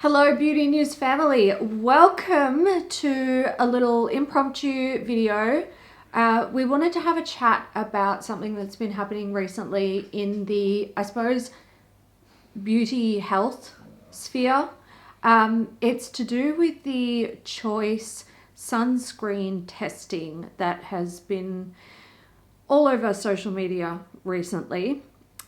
Hello Beauty News family, welcome to a little impromptu video. We wanted to have a chat about something that's been happening recently in the, I suppose, beauty health sphere. It's to do with the Choice sunscreen testing that has been all over social media recently.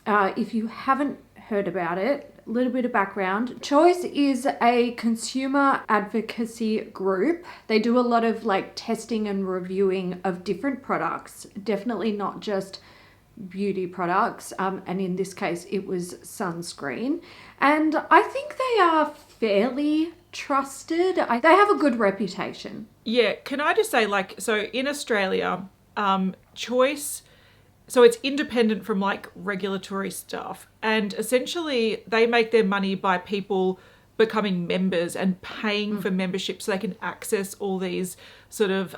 If you haven't heard about it, a little bit of background. Choice is a consumer advocacy group. They do a lot of testing and reviewing of different products, definitely not just beauty products. And in this case, it was sunscreen. And I think they are fairly trusted. They have a good reputation. Yeah, can I just say, so in Australia, Choice, so it's independent from regulatory stuff, and essentially they make their money by people becoming members and paying for membership so they can access all these sort of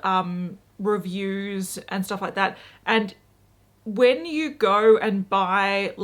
reviews and stuff like that. And when you go and buy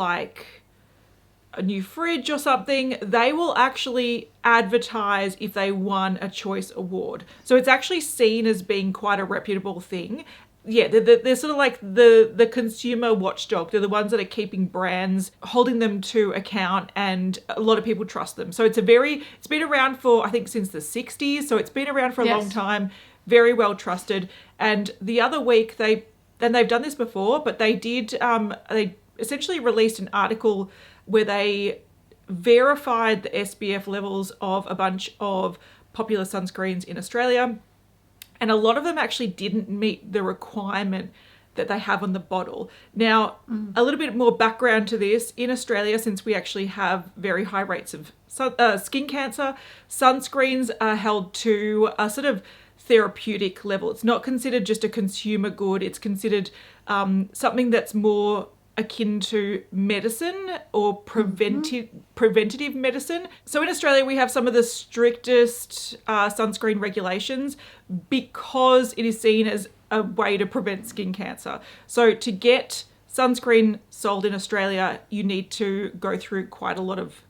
a new fridge or something, they will actually advertise if they won a Choice award. So it's actually seen as being quite a reputable thing. Yeah, they're sort of like the consumer watchdog. They're the ones that are keeping brands, holding them to account, and a lot of people trust them. So it's been around for, I think, since the 60s. So it's been around for a long time, very well trusted. And the other week they've done this before, but they essentially released an article where they verified the SPF levels of a bunch of popular sunscreens in Australia. And a lot of them actually didn't meet the requirement that they have on the bottle. Now, a little bit more background to this. In Australia, since we actually have very high rates of skin cancer, sunscreens are held to a sort of therapeutic level. It's not considered just a consumer good. It's considered something that's more akin to medicine or preventative medicine. So in Australia, we have some of the strictest sunscreen regulations because it is seen as a way to prevent skin cancer. So to get sunscreen sold in Australia, you need to go through quite a lot of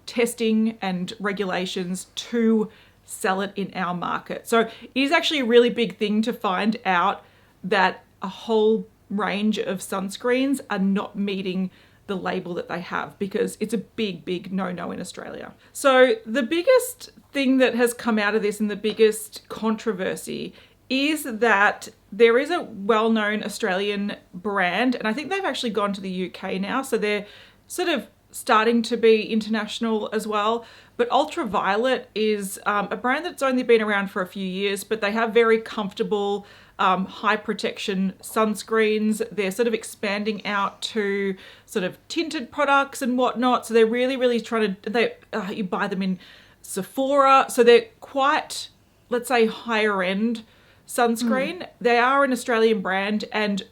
testing and regulations to sell it in our market. So it is actually a really big thing to find out that a whole range of sunscreens are not meeting the label that they have, because it's a big no-no in Australia. So the biggest thing that has come out of this and the biggest controversy is that there is a well-known Australian brand, and I think they've actually gone to the UK now, so they're sort of starting to be international as well. But Violette is a brand that's only been around for a few years, but they have very comfortable high protection sunscreens. They're sort of expanding out to sort of tinted products and whatnot. So they're really trying to, you buy them in Sephora. So they're quite, let's say, higher end sunscreen. They are an Australian brand, and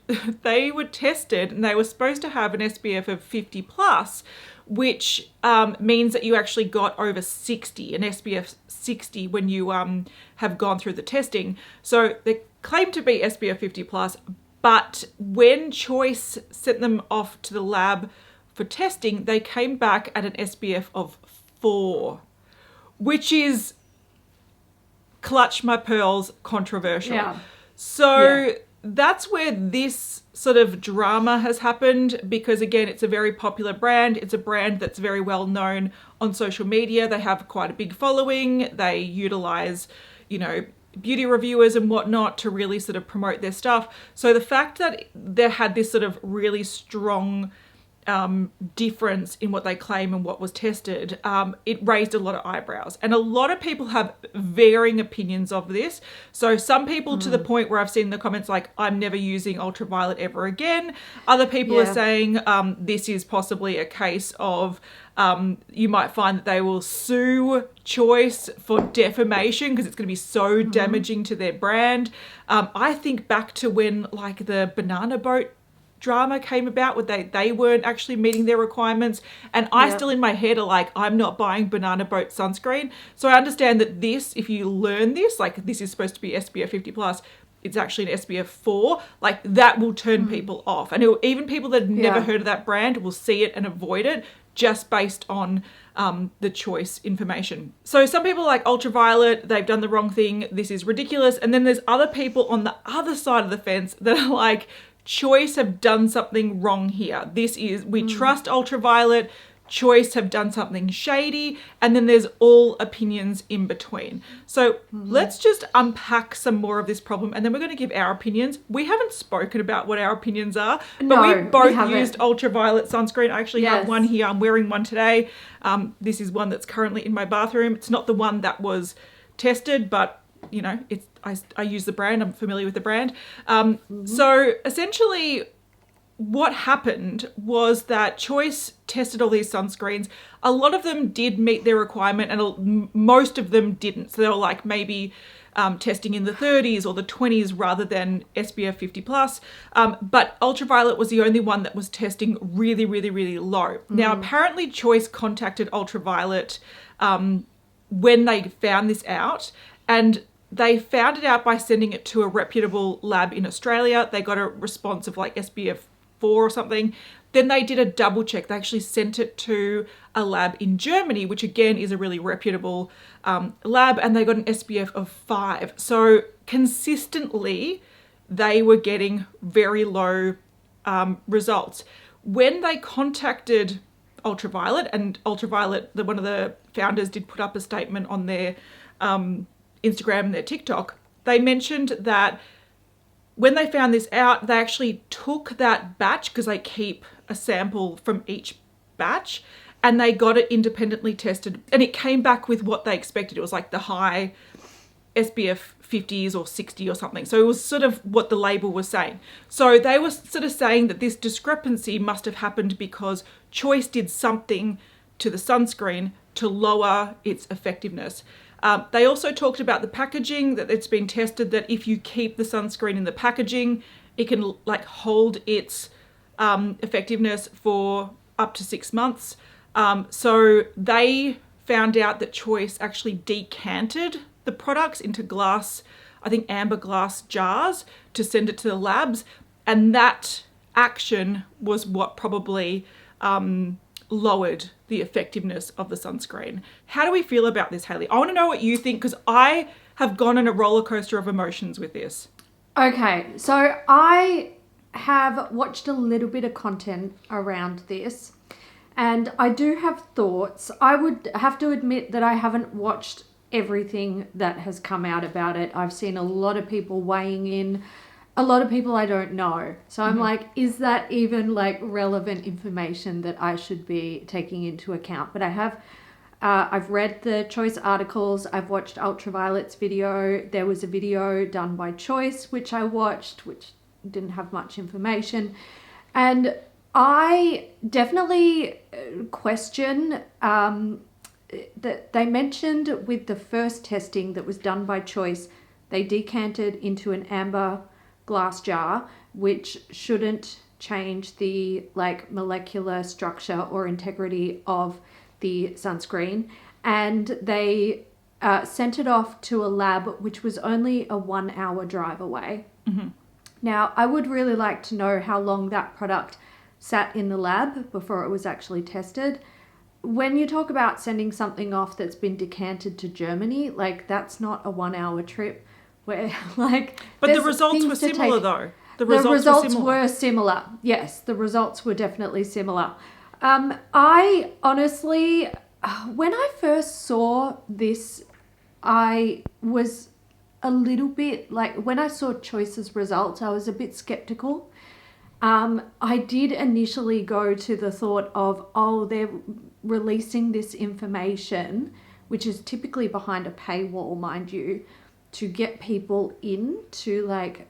they were tested and they were supposed to have an SPF of 50 plus, which means that you actually got over 60, an SPF 60 when you have gone through the testing. So they claim to be SPF 50 plus, but when Choice sent them off to the lab for testing, they came back at an SPF of 4, which is, clutch my pearls, controversial. Yeah. So that's where this sort of drama has happened, because again, it's a very popular brand. It's a brand that's very well known on social media. They have quite a big following. They utilize, beauty reviewers and whatnot to really sort of promote their stuff. So the fact that they had this sort of really strong difference in what they claim and what was tested, it raised a lot of eyebrows, and a lot of people have varying opinions of this. So some people to the point where I've seen the comments like, I'm never using Ultraviolet ever again. Other people are saying this is possibly a case of you might find that they will sue Choice for defamation because it's going to be so damaging to their brand. I think back to when the banana boat drama came about, where they weren't actually meeting their requirements, and I still in my head are I'm not buying banana boat sunscreen. So I understand that this, if you learn this, this is supposed to be SPF 50 plus, it's actually an SPF 4, that will turn people off. And even people that have never heard of that brand will see it and avoid it just based on the Choice information. So some people are like, ultraviolet, they've done the wrong thing, this is ridiculous. And then there's other people on the other side of the fence that are like, Choice have done something wrong here. We trust ultraviolet, Choice have done something shady, and then there's all opinions in between. So let's just unpack some more of this problem, and then we're going to give our opinions. We haven't spoken about what our opinions are, but we both used ultraviolet sunscreen. I actually have one here. I'm wearing one today. This is one that's currently in my bathroom. It's not the one that was tested, but you know, I use the brand. I'm familiar with the brand. So essentially, what happened was that Choice tested all these sunscreens. A lot of them did meet their requirement and most of them didn't. So they were like maybe testing in the 30s or the 20s rather than SPF 50 plus. But ultraviolet was the only one that was testing really, really, really low. Now, apparently Choice contacted ultraviolet when they found this out, and they found it out by sending it to a reputable lab in Australia. They got a response of like SPF 4 or something. Then they did a double check. They actually sent it to a lab in Germany, which again is a really reputable lab, and they got an SPF of 5. So consistently, they were getting very low results. When they contacted ultraviolet, and ultraviolet, one of the founders did put up a statement on their Instagram and their TikTok, they mentioned that when they found this out, they actually took that batch, because they keep a sample from each batch, and they got it independently tested, and it came back with what they expected. It was like the high SPF 50s or 60 or something. So it was sort of what the label was saying. So they were sort of saying that this discrepancy must have happened because Choice did something to the sunscreen to lower its effectiveness. They also talked about the packaging, that it's been tested that if you keep the sunscreen in the packaging, it can like hold its effectiveness for up to 6 months. So they found out that Choice actually decanted the products into glass, I think amber glass jars, to send it to the labs. And that action was what probably lowered the effectiveness of the sunscreen. How do we feel about this, Hailey? I want to know what you think, because I have gone on a roller coaster of emotions with this. Okay, so I have watched a little bit of content around this, and I do have thoughts. I would have to admit that I haven't watched everything that has come out about it. I've seen a lot of people weighing in, a lot of people I don't know. So I'm like, is that even like relevant information that I should be taking into account? But I have, I've read the Choice articles. I've watched Ultraviolet's video. There was a video done by Choice, which I watched, which didn't have much information. And I definitely question that they mentioned with the first testing that was done by Choice, they decanted into an amber glass jar, which shouldn't change the like molecular structure or integrity of the sunscreen, and they sent it off to a lab which was only a 1 hour drive away. Now, I would really like to know how long that product sat in the lab before it was actually tested. When you talk about sending something off that's been decanted to Germany, like that's not a 1 hour trip. Where like, but the results were similar though. The results were similar. Yes, the results were definitely similar. I honestly, when I first saw this, I was a little bit like, when I saw Choice's results, I was a bit skeptical. I did initially go to the thought of, oh, they're releasing this information, which is typically behind a paywall, mind you, to get people in to like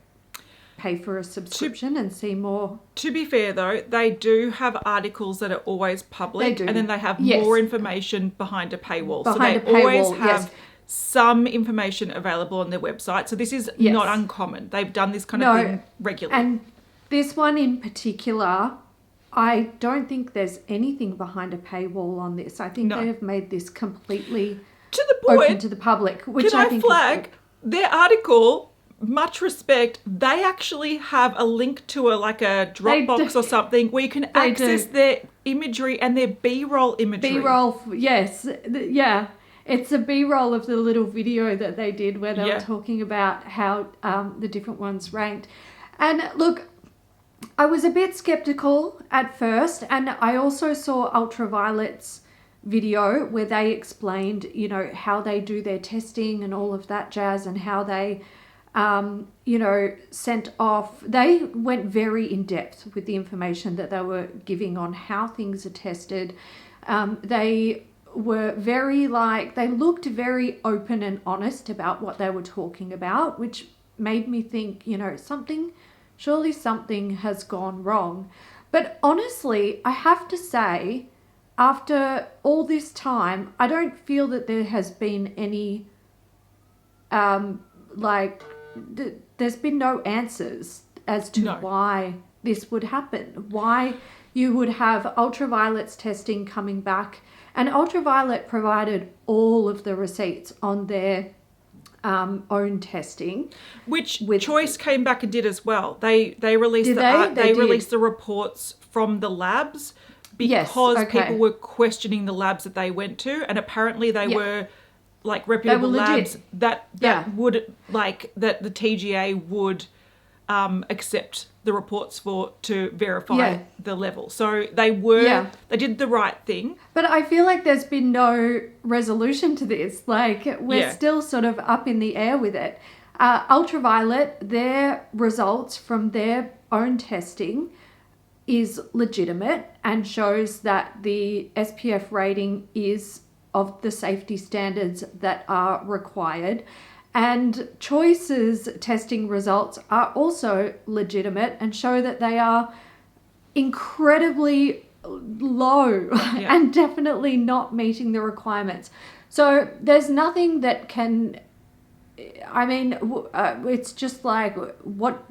pay for a subscription and see more. To be fair though, they do have articles that are always public, and then they have more information behind a paywall. So they always have some information available on their website. So this is not uncommon. They've done this kind of thing regularly. And this one in particular, I don't think there's anything behind a paywall on this. I think they have made this completely to the point, open to the public, which I think flag their article much respect, they actually have a link to a Dropbox or something where you can access their imagery and their B-roll imagery. B-roll, yes. Yeah. It's a B-roll of the little video that they did where they were talking about how the different ones ranked. And look, I was a bit skeptical at first, and I also saw Ultraviolet's video where they explained, you know, how they do their testing and all of that jazz, and how they, you know, sent off. They went very in depth with the information that they were giving on how things are tested. They were very they looked very open and honest about what they were talking about, which made me think, you know, surely something has gone wrong. But honestly, I have to say, after all this time, I don't feel that there has been any, there's been no answers as to why this would happen, why you would have Ultraviolet's testing coming back. And Ultraviolet provided all of the receipts on their own testing, which Choice came back and did as well. They released released the reports from the labs because people were questioning the labs that they went to, and apparently they were like reputable labs that would that the TGA would accept the reports to verify the level. So they did the right thing. But I feel like there's been no resolution to this. Like, we're still sort of up in the air with it. Ultraviolet, their results from their own testing is legitimate and shows that the SPF rating is of the safety standards that are required. And Choice's testing results are also legitimate and show that they are incredibly low and definitely not meeting the requirements. So there's nothing that can, I mean, it's just like, what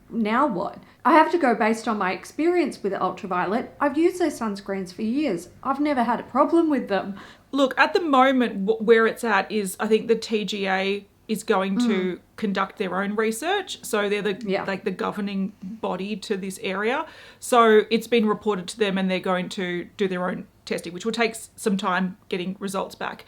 now what? I have to go based on my experience with Ultraviolet. I've used their sunscreens for years. I've never had a problem with them. Look, at the moment, where it's at is, I think the TGA is going to conduct their own research. So they're the governing body to this area. So it's been reported to them and they're going to do their own testing, which will take some time getting results back.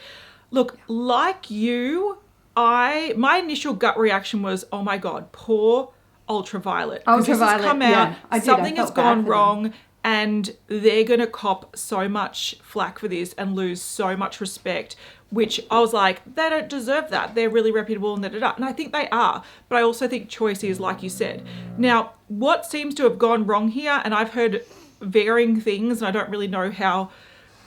Look, like you, my initial gut reaction was, oh my God, poor Ultraviolet. This has come out, something has gone wrong, and they're going to cop so much flack for this and lose so much respect, which I was like, they don't deserve that. They're really reputable and da-da-da. And I think they are. But I also think Choice is, like you said. Now, what seems to have gone wrong here, and I've heard varying things, and I don't really know how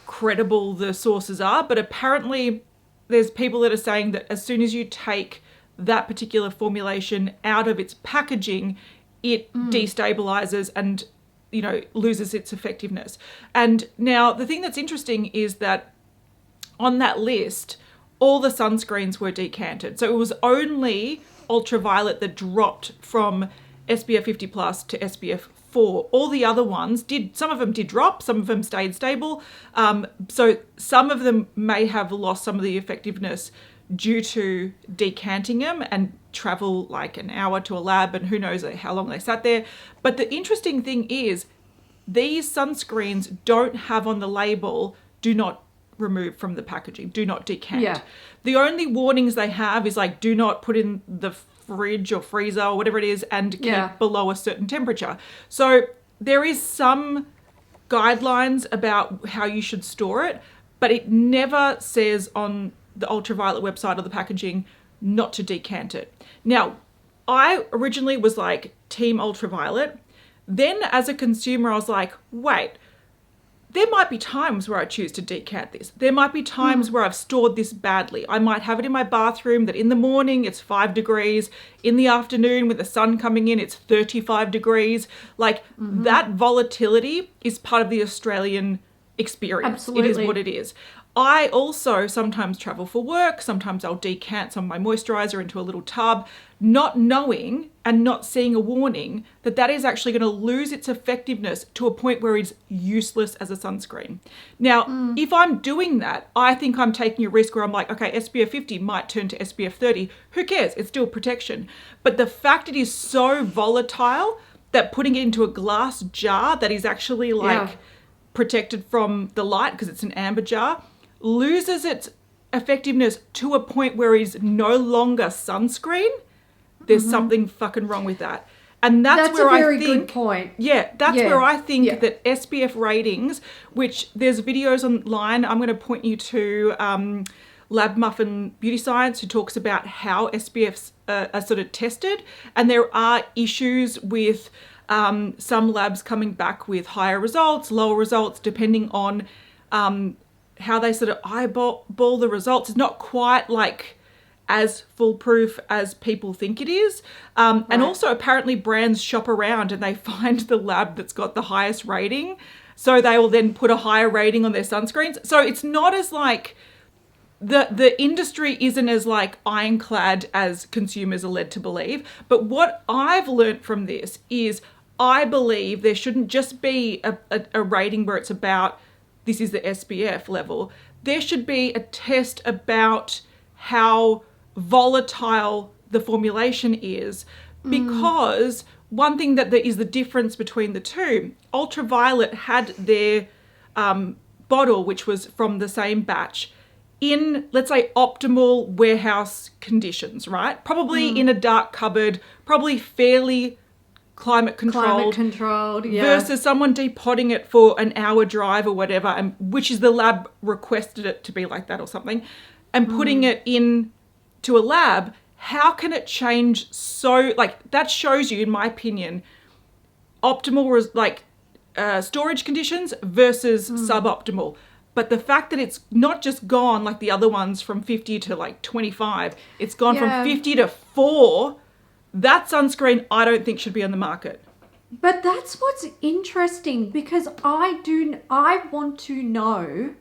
credible the sources are, but apparently there's people that are saying that as soon as you take that particular formulation out of its packaging, it destabilizes and, you know, loses its effectiveness. And now the thing that's interesting is that on that list, all the sunscreens were decanted. So it was only Ultraviolet that dropped from SPF 50 plus to SPF 4. All the other ones some of them did drop, some of them stayed stable. So some of them may have lost some of the effectiveness due to decanting them and travel like an hour to a lab, and who knows how long they sat there. But the interesting thing is, these sunscreens don't have on the label, do not remove from the packaging, do not decant. Yeah. The only warnings they have is like, do not put in the fridge or freezer or whatever it is and keep below a certain temperature. So there is some guidelines about how you should store it, but it never says on the Ultraviolet website or the packaging not to decant it. Now, I originally was like team Ultraviolet. Then as a consumer, I was like, wait, there might be times where I choose to decant this. There might be times where I've stored this badly. I might have it in my bathroom that in the morning it's 5 degrees. In the afternoon with the sun coming in, it's 35 degrees. Like that volatility is part of the Australian experience. Absolutely. It is what it is. I also sometimes travel for work. Sometimes I'll decant some of my moisturizer into a little tub, not knowing and not seeing a warning that that is actually going to lose its effectiveness to a point where it's useless as a sunscreen. Now, if I'm doing that, I think I'm taking a risk where I'm like, okay, SPF 50 might turn to SPF 30. Who cares? It's still protection. But the fact it is so volatile that putting it into a glass jar that is actually like protected from the light because it's an amber jar loses its effectiveness to a point where it's no longer sunscreen. There's something fucking wrong with that. And that's where a very I think, good point. Yeah, that's where I think that SPF ratings, which there's videos online, I'm going to point you to Lab Muffin Beauty Science, who talks about how SPFs are sort of tested. And there are issues with some labs coming back with higher results, lower results, depending on how they sort of eyeball the results. It's not quite like as foolproof as people think it is. And also apparently brands shop around and they find the lab that's got the highest rating. So they will then put a higher rating on their sunscreens. So it's not as like, the industry isn't as like ironclad as consumers are led to believe. But what I've learnt from this is I believe there shouldn't just be a rating where it's about this is the SPF level. There should be a test about how volatile the formulation is, because one thing that there is the difference between the two, Ultraviolet had their bottle, which was from the same batch, in, let's say, optimal warehouse conditions, right? Probably in a dark cupboard, probably fairly climate controlled, versus someone depotting it for an hour drive or whatever, and which is the lab requested it to be like that or something, and putting it in to a lab. How can it change? So like that shows you, in my opinion, optimal storage conditions versus suboptimal. But the fact that it's not just gone like the other ones from 50 to like 25, it's gone from 50 to 4. That sunscreen, I don't think should be on the market. But that's what's interesting, because I want to know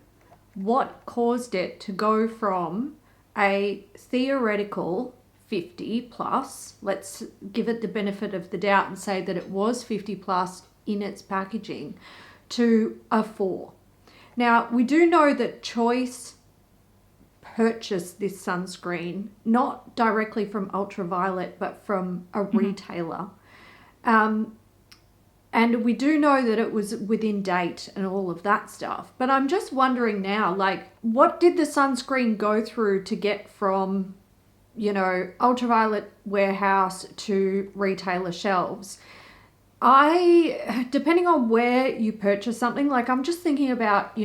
what caused it to go from a theoretical 50 plus, let's give it the benefit of the doubt and say that it was 50 plus in its packaging, to a 4. Now, we do know that Choice purchase this sunscreen not directly from Ultraviolet but from a retailer, and we do know that it was within date and all of that stuff. But I'm just wondering now, like, what did the sunscreen go through to get from, Ultraviolet warehouse to retailer shelves? Depending on where you purchase something, like I'm just thinking about,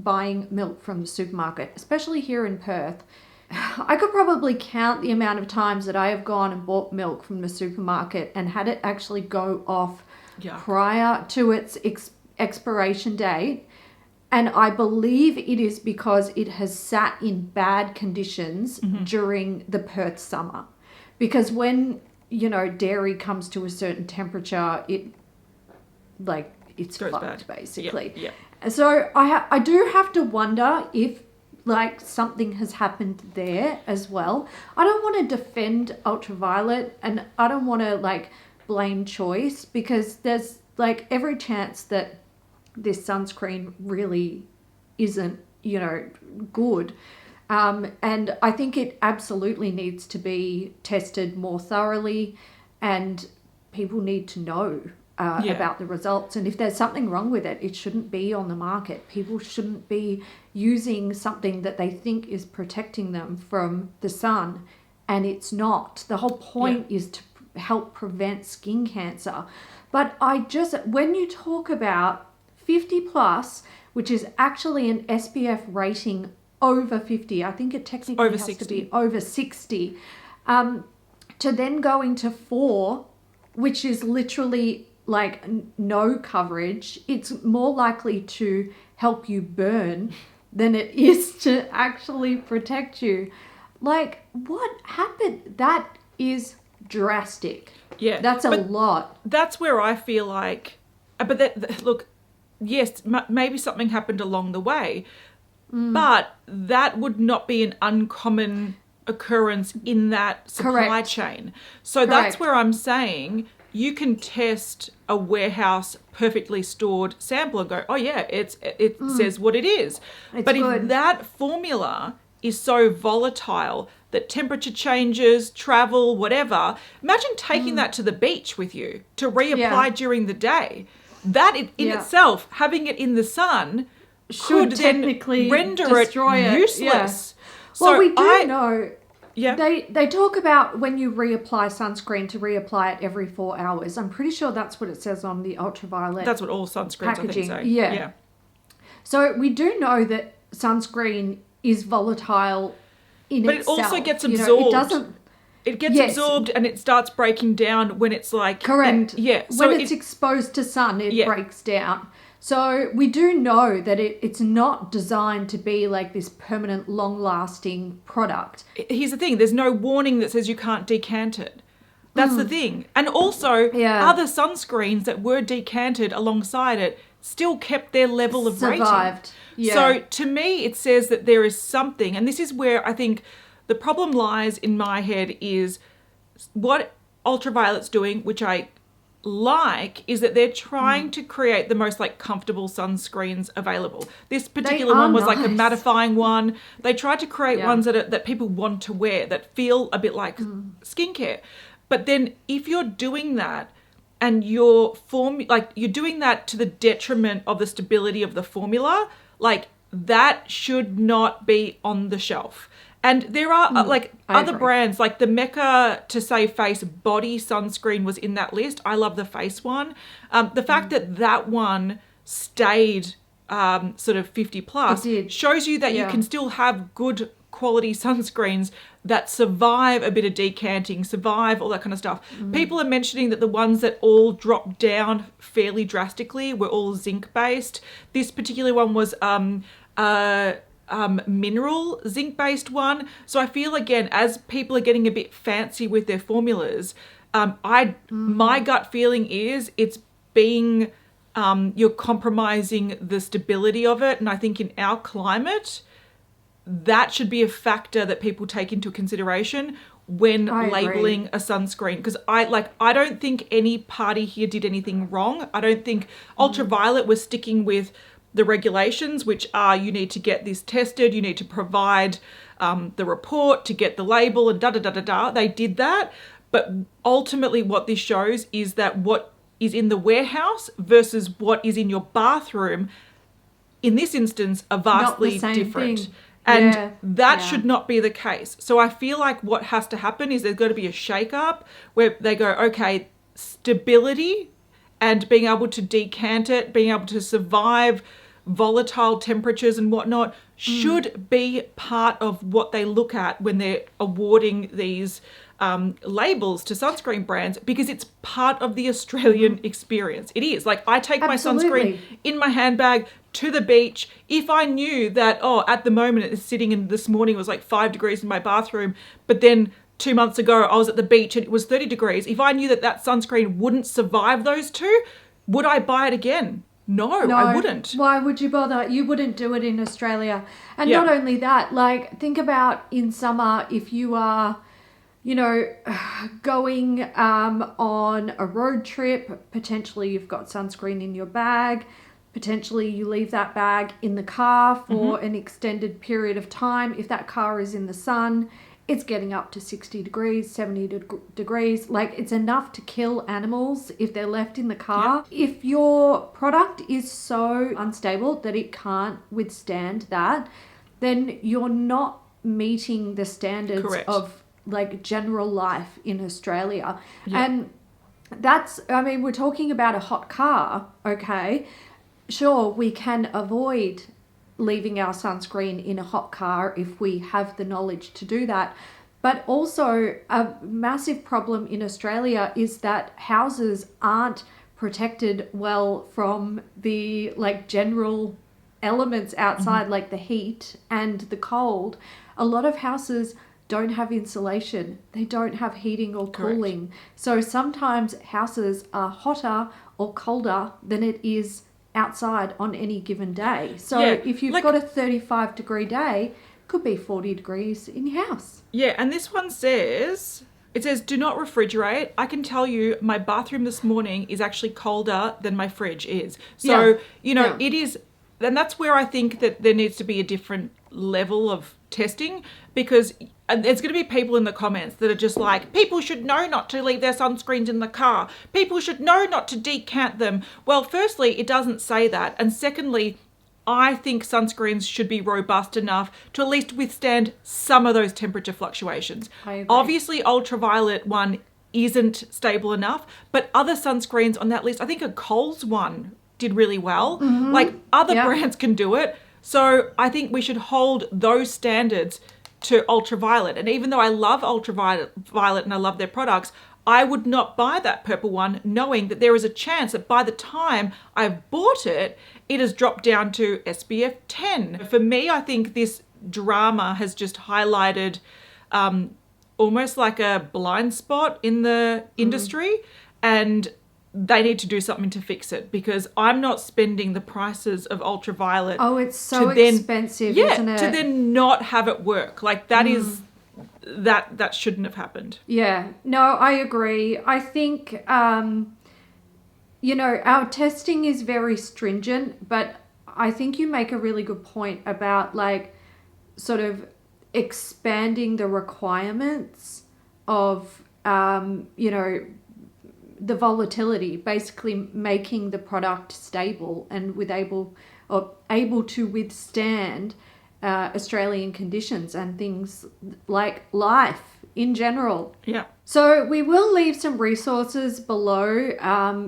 buying milk from the supermarket, especially here in Perth. I could probably count the amount of times that I have gone and bought milk from the supermarket and had it actually go off prior to its expiration date. And I believe it is because it has sat in bad conditions during the Perth summer. Because when, dairy comes to a certain temperature, it's fucked, bad. Basically. Yep. So I do have to wonder if something has happened there as well. I don't want to defend Ultraviolet, and I don't want to blame Choice, because there's every chance that this sunscreen really isn't, good. And I think it absolutely needs to be tested more thoroughly, and people need to know about the results. And if there's something wrong with it, it shouldn't be on the market. People shouldn't be using something that they think is protecting them from the sun, and it's not. The whole point is to help prevent skin cancer. But when you talk about 50 plus, which is actually an SPF rating over 50, I think it technically over has 60. to be over 60, to then going to 4, which is literally no coverage, it's more likely to help you burn than it is to actually protect you. What happened? That is drastic. Yeah. That's a lot. That's where I feel look, yes, maybe something happened along the way, but that would not be an uncommon occurrence in that supply Correct. chain. So that's where I'm saying you can test a warehouse perfectly stored sample and go, oh yeah, it says what it is. But good. if that formula is so volatile that temperature changes, travel, whatever, imagine taking that to the beach with you to reapply during the day. That in itself, having it in the sun, should could technically then render it useless. Yeah. So well, we do know. Yeah. They talk about when you reapply sunscreen to reapply it every 4 hours. I'm pretty sure that's what it says on the ultraviolet. That's what all sunscreens packaging. I think say. Yeah. So we do know that sunscreen is volatile in but itself. It also gets absorbed. It doesn't. It gets absorbed and it starts breaking down when it's like... Correct. So when it's exposed to sun, it breaks down. So we do know that it's not designed to be like this permanent, long-lasting product. Here's the thing. There's no warning that says you can't decant it. That's the thing. And also, other sunscreens that were decanted alongside it still kept their level of Survived. rating. Yeah. So to me, it says that there is something, and this is where I think the problem lies in my head is what Ultraviolet's doing, which I like, is that they're trying to create the most like comfortable sunscreens available. This particular one was like a mattifying one. They tried to create ones that people want to wear that feel a bit like skincare. But then if you're doing that and you're doing that to the detriment of the stability of the formula, like that should not be on the shelf. And there are other brands, like the Mecca to Save Face body sunscreen was in that list. I love the face one. The fact that one stayed sort of 50 plus shows you that you can still have good quality sunscreens that survive a bit of decanting, survive all that kind of stuff. People are mentioning that the ones that all dropped down fairly drastically were all zinc based. This particular one was mineral zinc based one. So I feel again, as people are getting a bit fancy with their formulas, my gut feeling is it's being you're compromising the stability of it. And I think in our climate, that should be a factor that people take into consideration when labeling a sunscreen. Because I don't think any party here did anything wrong. I don't think Ultraviolet was sticking with the regulations, which are you need to get this tested, you need to provide the report to get the label and da-da-da-da-da. They did that. But ultimately what this shows is that what is in the warehouse versus what is in your bathroom, in this instance, are vastly different. Thing. And that should not be the case. So I feel like what has to happen is there's got to be a shake-up where they go, okay, stability and being able to decant it, being able to survive volatile temperatures and whatnot should be part of what they look at when they're awarding these labels to sunscreen brands, because it's part of the Australian experience. It is. Like, I take my sunscreen in my handbag to the beach. If I knew that, at the moment it's sitting in, this morning it was like 5 degrees in my bathroom, but then 2 months ago I was at the beach and it was 30 degrees. If I knew that sunscreen wouldn't survive those two, would I buy it again? No, I wouldn't. Why would you bother? You wouldn't do it in Australia. And not only that, like, think about in summer, if you are, going on a road trip, potentially you've got sunscreen in your bag, potentially you leave that bag in the car for an extended period of time. If that car is in the sun, it's getting up to 60 degrees, 70 degrees. Like, it's enough to kill animals if they're left in the car. Yep. If your product is so unstable that it can't withstand that, then you're not meeting the standards of like general life in Australia. Yep. And we're talking about a hot car, okay? Sure, we can avoid leaving our sunscreen in a hot car if we have the knowledge to do that. But also a massive problem in Australia is that houses aren't protected well from the general elements outside, like the heat and the cold. A lot of houses don't have insulation. They don't have heating or cooling. So sometimes houses are hotter or colder than it is outside on any given day. So Yeah, if you've like- got a 35-degree day, could be 40 degrees in your house. Yeah, and this one says, it says, do not refrigerate. I can tell you my bathroom this morning is actually colder than my fridge is. So, Yeah. it is, and that's where I think that there needs to be a different level of testing, because there's going to be people in the comments that are just like, people should know not to leave their sunscreens in the car. People should know not to decant them. Well, firstly, it doesn't say that. And secondly, I think sunscreens should be robust enough to at least withstand some of those temperature fluctuations. I agree. Obviously, ultraviolet one isn't stable enough, but other sunscreens on that list, I think a Kohl's one did really well. Like other brands can do it. So I think we should hold those standards to ultraviolet. And even though I love ultraviolet and I love their products, I would not buy that purple one knowing that there is a chance that by the time I've bought it, it has dropped down to SPF 10. For me, I think this drama has just highlighted almost like a blind spot in the industry, and they need to do something to fix it, because I'm not spending the prices of ultraviolet. Oh, it's so expensive, isn't it? To then not have it work. Like that is... That shouldn't have happened. Yeah, no, I agree. I think, our testing is very stringent, but I think you make a really good point about like sort of expanding the requirements of, the volatility, basically making the product stable and able to withstand Australian conditions and things like life in general. Yeah. So we will leave some resources below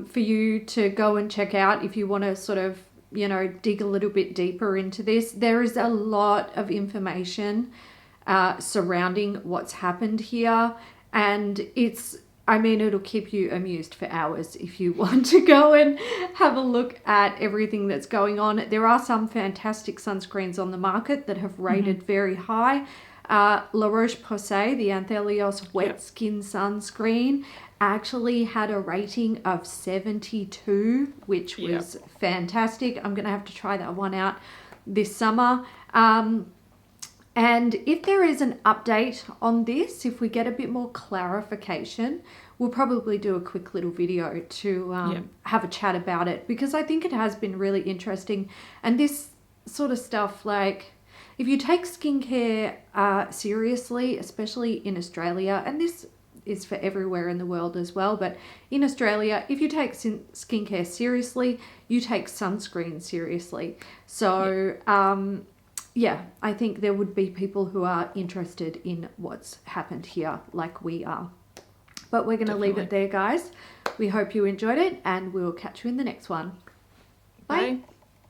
for you to go and check out if you want to sort of, dig a little bit deeper into this. There is a lot of information surrounding what's happened here, and it'll keep you amused for hours if you want to go and have a look at everything that's going on. There are some fantastic sunscreens on the market that have rated very high. La Roche-Posay, the Anthelios Wet Skin Sunscreen, actually had a rating of 72, which was fantastic. I'm going to have to try that one out this summer. And if there is an update on this, if we get a bit more clarification, we'll probably do a quick little video to have a chat about it, because I think it has been really interesting. And this sort of stuff, like if you take skincare seriously, especially in Australia, and this is for everywhere in the world as well, but in Australia, if you take skincare seriously, you take sunscreen seriously. So, I think there would be people who are interested in what's happened here like we are. But we're going to leave it there, guys. We hope you enjoyed it, and we'll catch you in the next one. Bye. Bye.